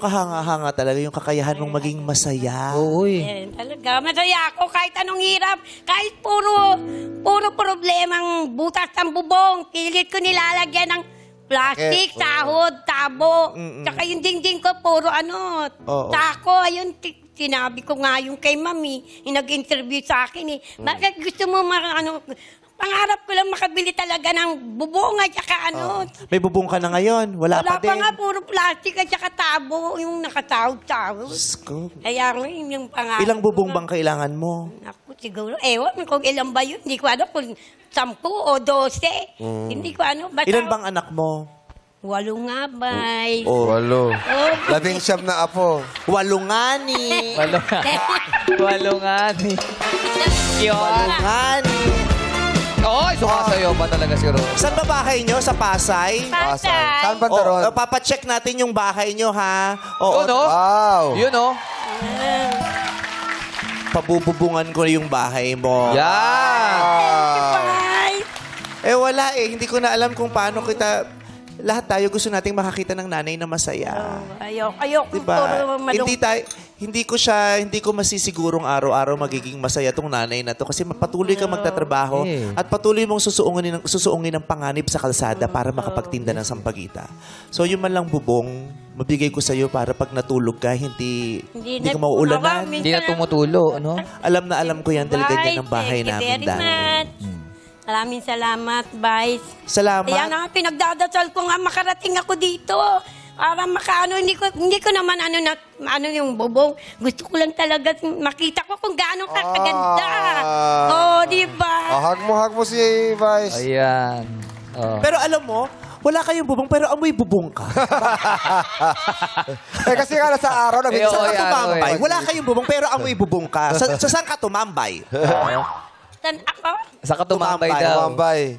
Kahanga-hanga talaga yung kakayahan mong maging masaya. Oo Eh, talaga, masaya ako kahit anong hirap. Kahit puro problemang butas ng bubong. Pilit ko nilalagyan ng plastic, sahod, tabo. Tsaka yung dingding ko, puro tako. Ayun, sinabi ko nga yung kay Mami, yung nag-interview sa akin eh. Bakit gusto mo pangarap ko lang makabili talaga ng bubong at saka May bubong ka na ngayon? Wala pa din? Wala pa nga, puro plastic at saka tabo, yung nakatawag-tawag. Kaya yun yung pangarap. Ilang bubong bang kailangan mo? Ako, siguro, ewan kung ilan ba yun. Hindi ko ano kung 10 o 12. Hindi ko ano. Basta, Ilan bang anak mo? 8 nga, bay. 8. 11 na apo. 8 nga ni. Walungan. Walungan. Oy, sumasayaw ba talaga si Ro? Saan ba bahay nyo? Sa Pasay? Pasay. Saan ba taron? Papacheck natin yung bahay nyo, ha? Yun, no? Wow. Yun, no? Pabububungan ko yung bahay mo. Yan! Bye. Wala eh. Hindi ko na alam kung paano kita... Lahat tayo gusto nating makakita ng nanay na masaya. Ayok. Diba? Hindi ko masisigurong araw-araw magiging masaya tong nanay na to kasi patuloy kang magtatrabaho at patuloy mong susuungin ng panganib sa kalsada para makapagtinda ng sampagita. So yung man lang bubong, mabigay ko sa'yo para pag natulog ka, hindi ka mauulanan. Hindi na tumutulo, ano? Alam na alam ko yan dahil ganyan ang bahay namin Thank you very dahil. much. Maraming salamat, Vice. Salamat. Kaya nga, pinagdadasal ko nga makarating ako dito. Para hindi ko naman yung bubong. Gusto ko lang talaga makita ko kung gaano kakaganda. Di ba? Hug mo si Vice. Ayan. Pero alam mo, wala kayong bubong pero amoy bubong ka. Kasi nga sa araw, Saan ka tumambay? Wala kayong bubong pero amoy bubong ka. Saan ka tumambay? Saan ako? Sa katumambay daw.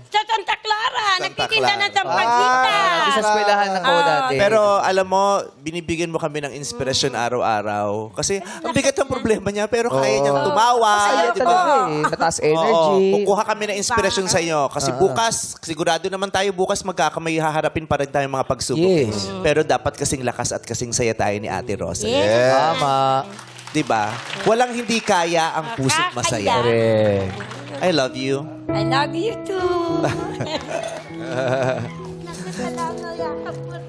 Sa Santa Clara. Nagtitinda Clara. ng sampagita. Sa eskwelahan ng ko dati. Pero alam mo, binibigyan mo kami ng inspirasyon araw-araw. Kasi ang bigat ng problema niya pero kaya niyang tumawa. Masaya Di ba? talaga eh. Mataas energy. Kukuha kami ng inspirasyon sa iyo. Kasi bukas, sigurado naman tayo bukas may haharapin pa rin tayong mga pagsubok. Yes. Pero dapat kasing lakas at kasing saya tayo ni Ate Rosa. Yes. Tama. Diba? Walang hindi kaya ang puso't masaya. Correct. I love you. I love you too.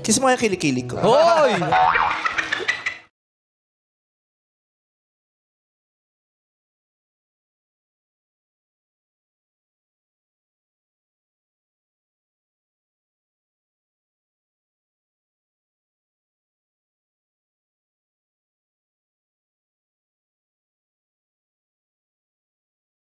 Kiss mo yung kilikili ko. Hoy!